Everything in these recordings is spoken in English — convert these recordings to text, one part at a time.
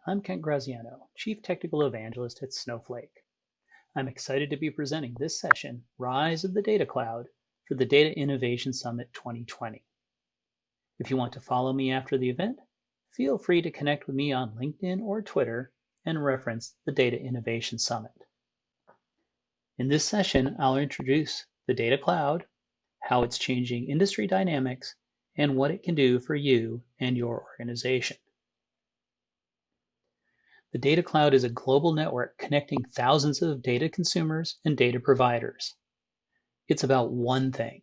I'm Graziano, Chief Technical Evangelist at Snowflake. I'm excited to be presenting this session, Rise of the Data Cloud, for the Data Innovation Summit 2020. If you want to follow me after the event, feel free to connect with me on LinkedIn or Twitter and reference the Data Innovation Summit. In this session, I'll introduce the Data Cloud, how it's changing industry dynamics, and what it can do for you and your organization. The data cloud is a global network connecting thousands of data consumers and data providers. It's about one thing: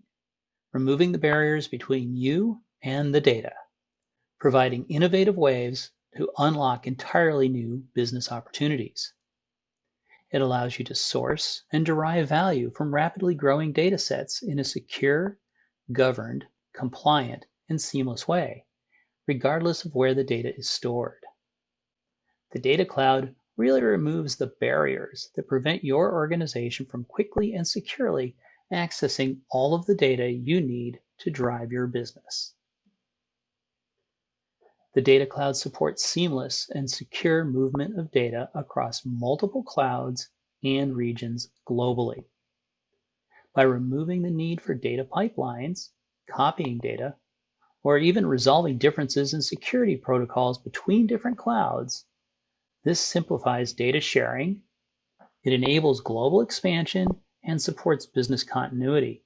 removing the barriers between you and the data, providing innovative ways to unlock entirely new business opportunities. It allows you to source and derive value from rapidly growing data sets in a secure, governed, compliant, and seamless way, regardless of where the data is stored. The data cloud really removes the barriers that prevent your organization from quickly and securely accessing all of the data you need to drive your business. The data cloud supports seamless and secure movement of data across multiple clouds and regions globally. By removing the need for data pipelines, copying data, or even resolving differences in security protocols between different clouds, this simplifies data sharing, it enables global expansion, and supports business continuity,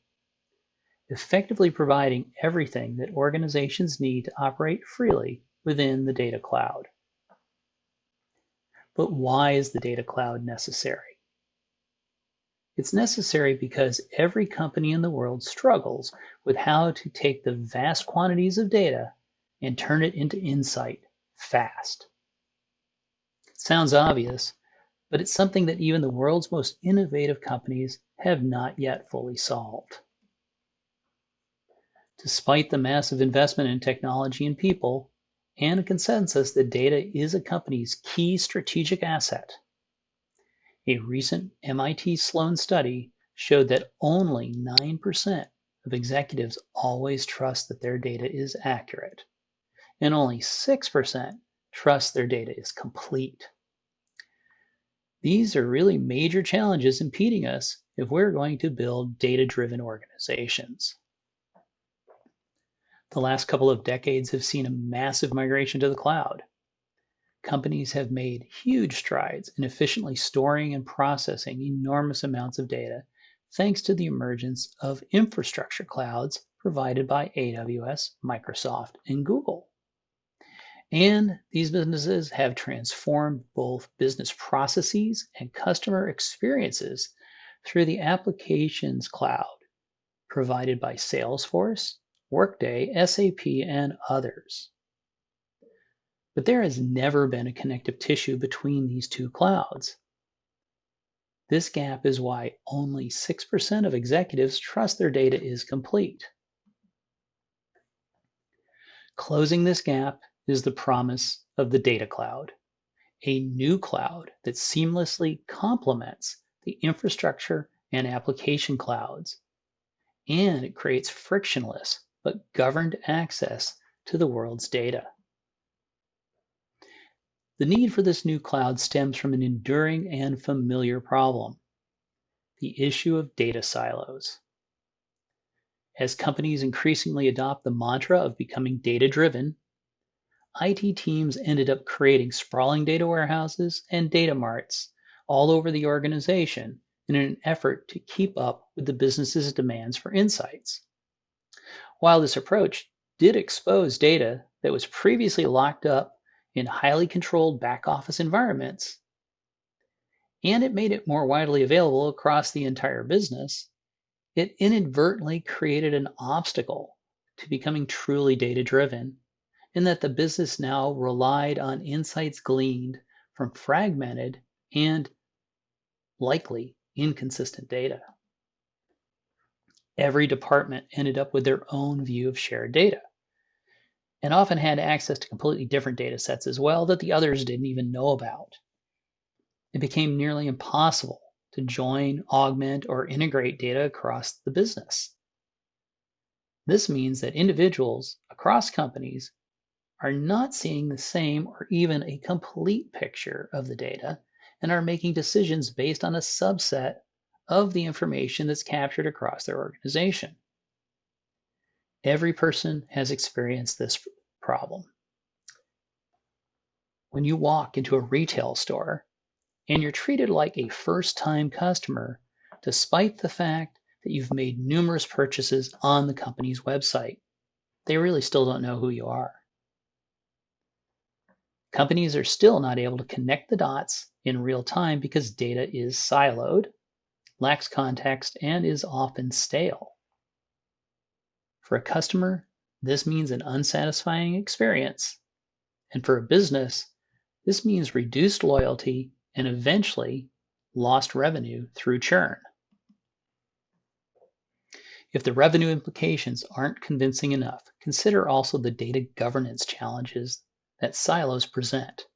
effectively providing everything that organizations need to operate freely within the data cloud. But why is the data cloud necessary? It's necessary because every company in the world struggles with how to take the vast quantities of data and turn it into insight fast. It sounds obvious, but it's something that even the world's most innovative companies have not yet fully solved. Despite the massive investment in technology and people, and a consensus that data is a company's key strategic asset, a recent MIT Sloan study showed that only 9% of executives always trust that their data is accurate, and only 6% trust their data is complete. These are really major challenges impeding us if we're going to build data-driven organizations. The last couple of decades have seen a massive migration to the cloud. Companies have made huge strides in efficiently storing and processing enormous amounts of data thanks to the emergence of infrastructure clouds provided by AWS, Microsoft, and Google. And these businesses have transformed both business processes and customer experiences through the applications cloud provided by Salesforce, Workday, SAP, and others. But there has never been a connective tissue between these two clouds. This gap is why only 6% of executives trust their data is complete. Closing this gap is the promise of the data cloud, a new cloud that seamlessly complements the infrastructure and application clouds, and it creates frictionless but governed access to the world's data. The need for this new cloud stems from an enduring and familiar problem: the issue of data silos. As companies increasingly adopt the mantra of becoming data-driven, IT teams ended up creating sprawling data warehouses and data marts all over the organization in an effort to keep up with the business's demands for insights. While this approach did expose data that was previously locked up in highly controlled back office environments, and it made it more widely available across the entire business, it inadvertently created an obstacle to becoming truly data-driven, in that the business now relied on insights gleaned from fragmented and likely inconsistent data. Every department ended up with their own view of shared data, and often had access to completely different data sets as well that the others didn't even know about. It became nearly impossible to join, augment, or integrate data across the business. This means that individuals across companies are not seeing the same or even a complete picture of the data and are making decisions based on a subset of the information that's captured across their organization. Every person has experienced this problem. When you walk into a retail store and you're treated like a first time customer, despite the fact that you've made numerous purchases on the company's website, they really still don't know who you are. Companies are still not able to connect the dots in real time because data is siloed, lacks context, and is often stale. For a customer, this means an unsatisfying experience. And for a business, this means reduced loyalty and eventually lost revenue through churn. If the revenue implications aren't convincing enough, consider also the data governance challenges that silos present.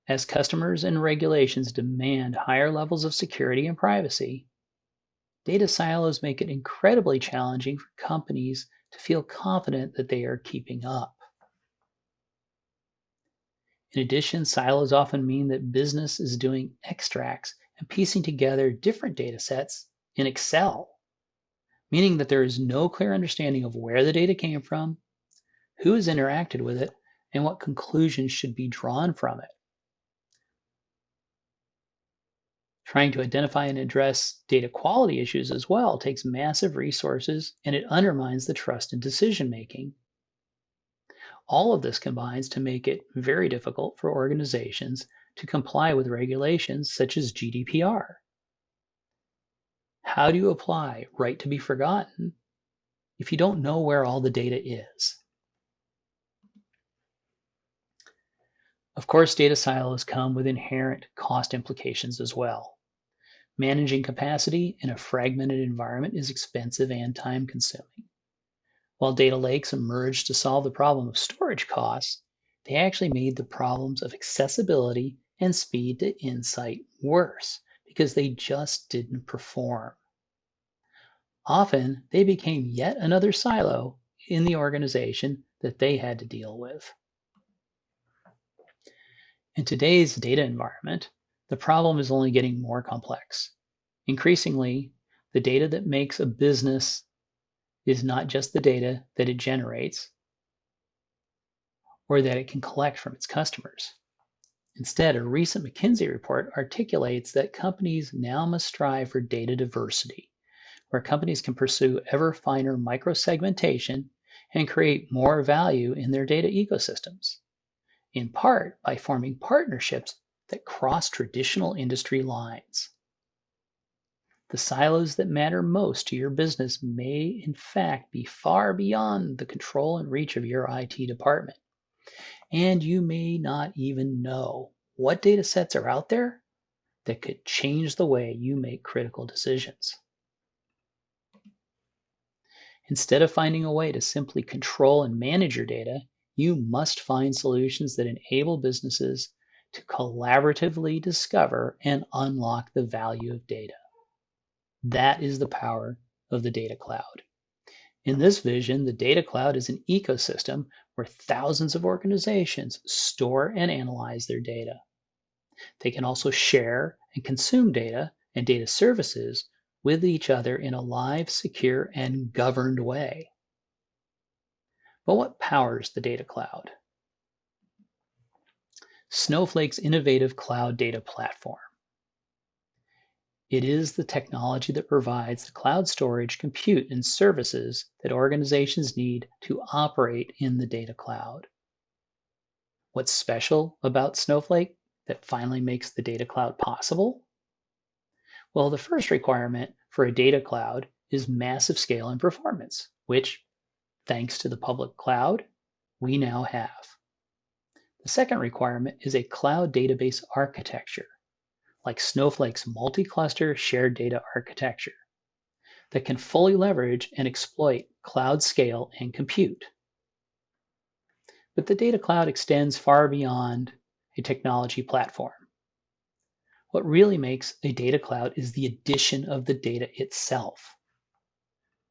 As customers and regulations demand higher levels of security and privacy, data silos make it incredibly challenging for companies to feel confident that they are keeping up. In addition, silos often mean that business is doing extracts and piecing together different data sets in Excel, meaning that there is no clear understanding of where the data came from, who has interacted with it, and what conclusions should be drawn from it. Trying to identify and address data quality issues as well takes massive resources and it undermines the trust in decision making. All of this combines to make it very difficult for organizations to comply with regulations such as GDPR. How do you apply right to be forgotten if you don't know where all the data is? Of course, data silos come with inherent cost implications as well. Managing capacity in a fragmented environment is expensive and time consuming. While data lakes emerged to solve the problem of storage costs, they actually made the problems of accessibility and speed to insight worse because they just didn't perform. Often, they became yet another silo in the organization that they had to deal with. In today's data environment, the problem is only getting more complex. Increasingly, the data that makes a business is not just the data that it generates or that it can collect from its customers. Instead, a recent McKinsey report articulates that companies now must strive for data diversity, where companies can pursue ever finer microsegmentation and create more value in their data ecosystems, in part by forming partnerships that cross traditional industry lines. The silos that matter most to your business may, in fact, be far beyond the control and reach of your IT department. And you may not even know what data sets are out there that could change the way you make critical decisions. Instead of finding a way to simply control and manage your data, you must find solutions that enable businesses to collaboratively discover and unlock the value of data. That is the power of the data cloud. In this vision, the data cloud is an ecosystem where thousands of organizations store and analyze their data. They can also share and consume data and data services with each other in a live, secure, and governed way. But what powers the data cloud? Snowflake's innovative cloud data platform. It is the technology that provides the cloud storage, compute, and services that organizations need to operate in the data cloud. What's special about Snowflake that finally makes the data cloud possible? Well, the first requirement for a data cloud is massive scale and performance, which, thanks to the public cloud, we now have. The second requirement is a cloud database architecture, like Snowflake's multi-cluster shared data architecture, that can fully leverage and exploit cloud scale and compute. But the data cloud extends far beyond a technology platform. What really makes a data cloud is the addition of the data itself.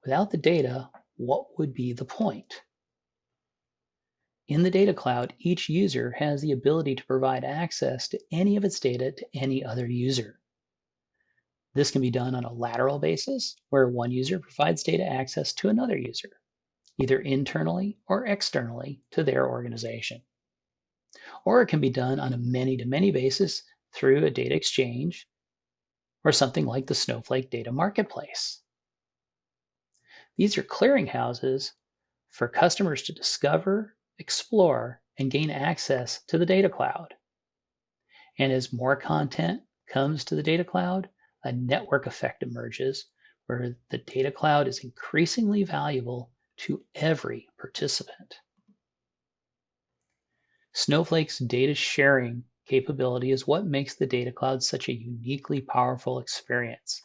Without the data, what would be the point? In the data cloud, each user has the ability to provide access to any of its data to any other user. This can be done on a lateral basis, where one user provides data access to another user, either internally or externally to their organization. Or it can be done on a many-to-many basis through a data exchange or something like the Snowflake data marketplace. These are clearinghouses for customers to discover, explore, and gain access to the data cloud. And as more content comes to the data cloud, a network effect emerges where the data cloud is increasingly valuable to every participant. Snowflake's data sharing capability is what makes the data cloud such a uniquely powerful experience.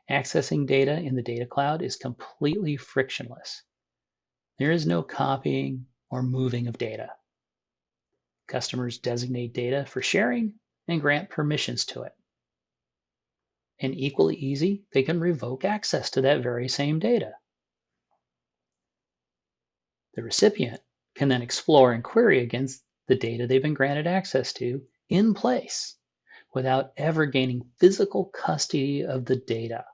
Accessing data in the data cloud is completely frictionless. There is no copying or moving of data. Customers designate data for sharing and grant permissions to it. And equally easy, they can revoke access to that very same data. The recipient can then explore and query against the data they've been granted access to in place without ever gaining physical custody of the data.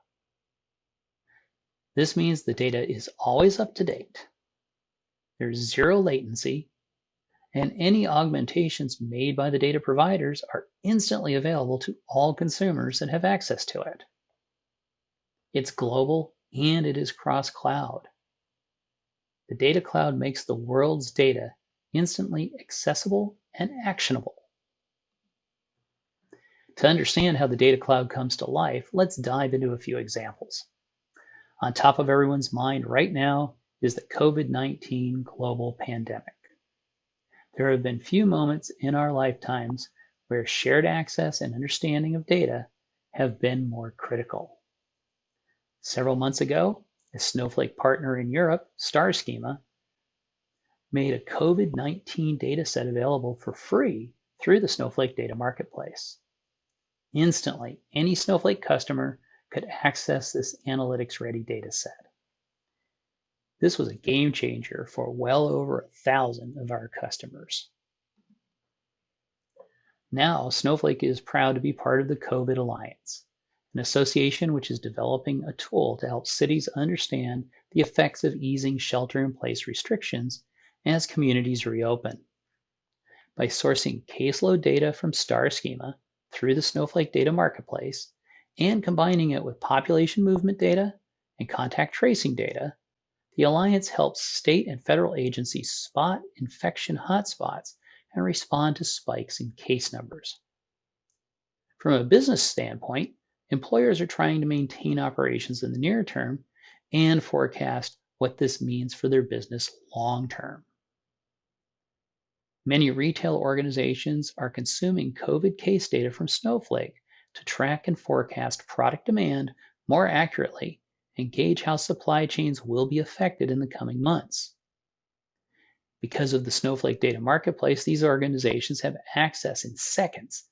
This means the data is always up to date. There's zero latency, and any augmentations made by the data providers are instantly available to all consumers that have access to it. It's global and it is cross-cloud. The data cloud makes the world's data instantly accessible and actionable. To understand how the data cloud comes to life, let's dive into a few examples. On top of everyone's mind right now is the COVID-19 global pandemic. There have been few moments in our lifetimes where shared access and understanding of data have been more critical. Several months ago, a Snowflake partner in Europe, Starschema, made a COVID-19 dataset available for free through the Snowflake data marketplace. Instantly, any Snowflake customer could access this analytics-ready dataset. This was a game changer for well over 1,000 of our customers. Now, Snowflake is proud to be part of the COVID Alliance, an association which is developing a tool to help cities understand the effects of easing shelter-in-place restrictions as communities reopen. By sourcing caseload data from Starschema through the Snowflake data marketplace and combining it with population movement data and contact tracing data, the Alliance helps state and federal agencies spot infection hotspots and respond to spikes in case numbers. From a business standpoint, employers are trying to maintain operations in the near term and forecast what this means for their business long term. Many retail organizations are consuming COVID case data from Snowflake to track and forecast product demand more accurately and gauge how supply chains will be affected in the coming months. Because of the Snowflake data marketplace, these organizations have access in seconds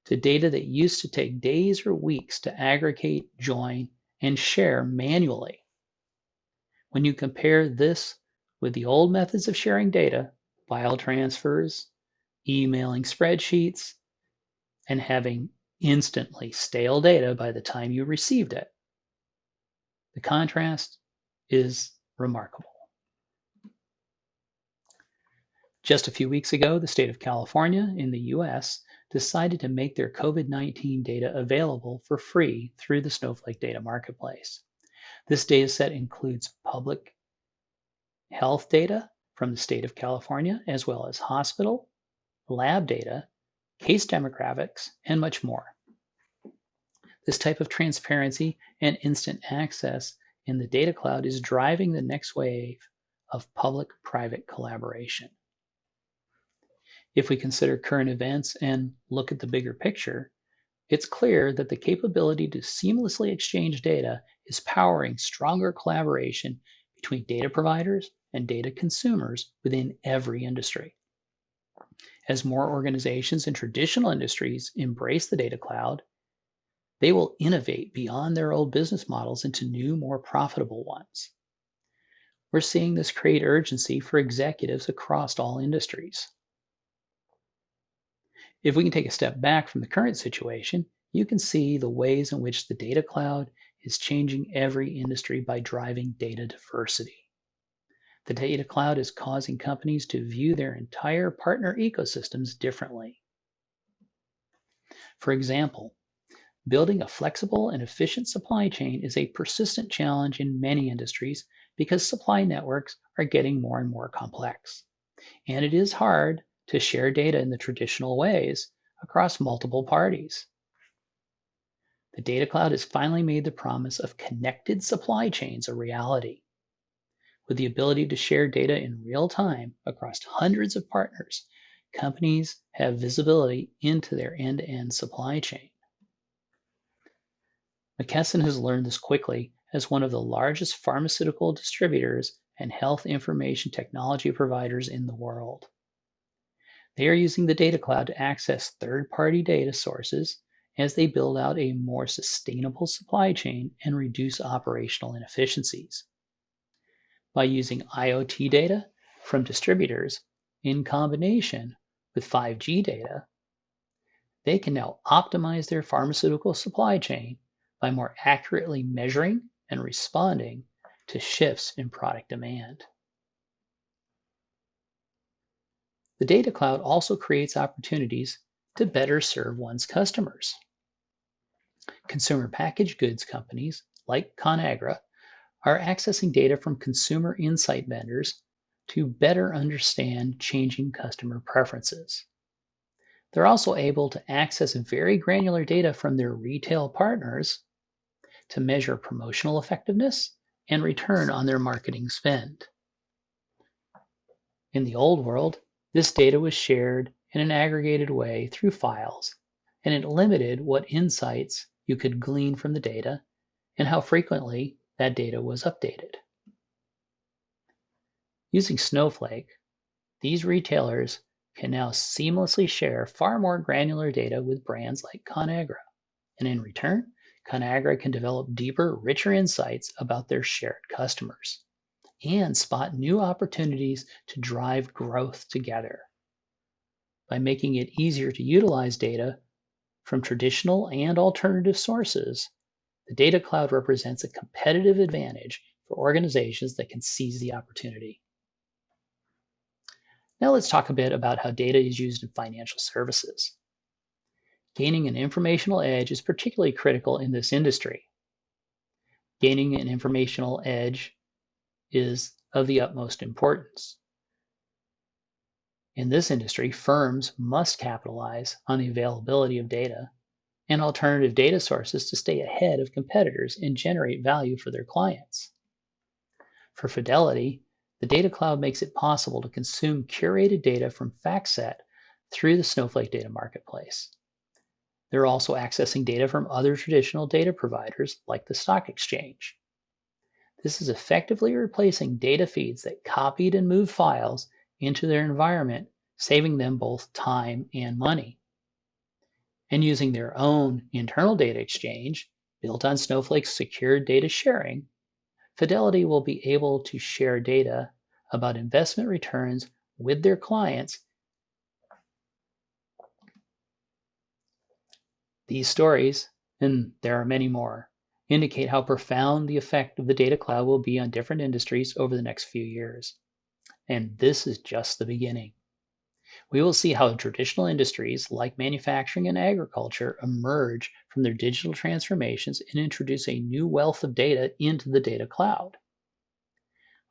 to data that used to take days or weeks to aggregate, join, and share manually. When you compare this with the old methods of sharing data, file transfers, emailing spreadsheets, and having instantly stale data by the time you received it, the contrast is remarkable. Just a few weeks ago, the state of California in the US decided to make their COVID-19 data available for free through the Snowflake data marketplace. This data set includes public health data from the state of California, as well as hospital, lab data, case demographics, and much more. This type of transparency and instant access in the data cloud is driving the next wave of public-private collaboration. If we consider current events and look at the bigger picture, it's clear that the capability to seamlessly exchange data is powering stronger collaboration between data providers and data consumers within every industry. As more organizations in traditional industries embrace the data cloud, they will innovate beyond their old business models into new, more profitable ones. We're seeing this create urgency for executives across all industries. If we can take a step back from the current situation, you can see the ways in which the data cloud is changing every industry by driving data diversity. The data cloud is causing companies to view their entire partner ecosystems differently. For example, building a flexible and efficient supply chain is a persistent challenge in many industries because supply networks are getting more and more complex. And it is hard to share data in the traditional ways across multiple parties. The data cloud has finally made the promise of connected supply chains a reality. With the ability to share data in real time across hundreds of partners, companies have visibility into their end-to-end supply chain. McKesson has learned this quickly as one of the largest pharmaceutical distributors and health information technology providers in the world. They are using the data cloud to access third-party data sources as they build out a more sustainable supply chain and reduce operational inefficiencies. By using IoT data from distributors in combination with 5G data, they can now optimize their pharmaceutical supply chain by more accurately measuring and responding to shifts in product demand. The data cloud also creates opportunities to better serve one's customers. Consumer packaged goods companies like ConAgra are accessing data from consumer insight vendors to better understand changing customer preferences. They're also able to access very granular data from their retail partners to measure promotional effectiveness and return on their marketing spend. In the old world, this data was shared in an aggregated way through files, and it limited what insights you could glean from the data and how frequently that data was updated. Using Snowflake, these retailers can now seamlessly share far more granular data with brands like ConAgra, and in return, ConAgra can develop deeper, richer insights about their shared customers and spot new opportunities to drive growth together. By making it easier to utilize data from traditional and alternative sources, the data cloud represents a competitive advantage for organizations that can seize the opportunity. Now let's talk a bit about how data is used in financial services. Gaining an informational edge is particularly critical in this industry. Gaining an informational edge is of the utmost importance. In this industry, firms must capitalize on the availability of data and alternative data sources to stay ahead of competitors and generate value for their clients. For Fidelity, the data cloud makes it possible to consume curated data from FactSet through the Snowflake data marketplace. They're also accessing data from other traditional data providers like the stock exchange. This is effectively replacing data feeds that copied and moved files into their environment, saving them both time and money. And using their own internal data exchange, built on Snowflake's secure data sharing, Fidelity will be able to share data about investment returns with their clients. These stories, and there are many more, indicate how profound the effect of the data cloud will be on different industries over the next few years. And this is just the beginning. We will see how traditional industries like manufacturing and agriculture emerge from their digital transformations and introduce a new wealth of data into the data cloud.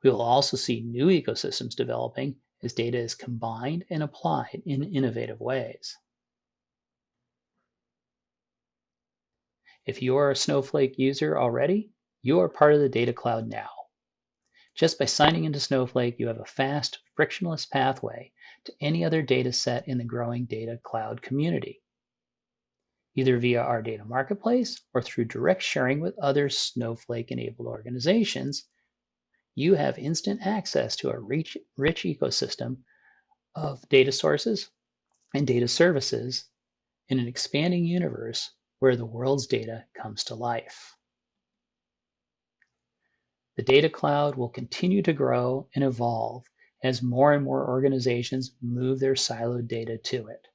We will also see new ecosystems developing as data is combined and applied in innovative ways. If you are a Snowflake user already, you are part of the data cloud now. Just by signing into Snowflake, you have a fast, frictionless pathway to any other data set in the growing data cloud community, either via our data marketplace or through direct sharing with other Snowflake-enabled organizations. You have instant access to a rich ecosystem of data sources and data services in an expanding universe where the world's data comes to life. The data cloud will continue to grow and evolve as more and more organizations move their siloed data to it.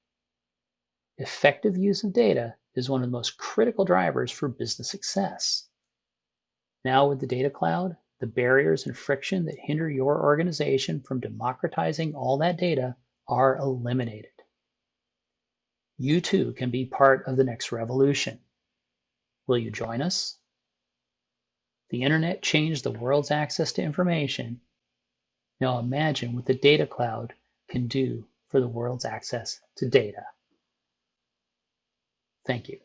Effective use of data is one of the most critical drivers for business success. Now, with the data cloud, the barriers and friction that hinder your organization from democratizing all that data are eliminated. You too can be part of the next revolution. Will you join us? The internet changed the world's access to information. Now imagine what the data cloud can do for the world's access to data. Thank you.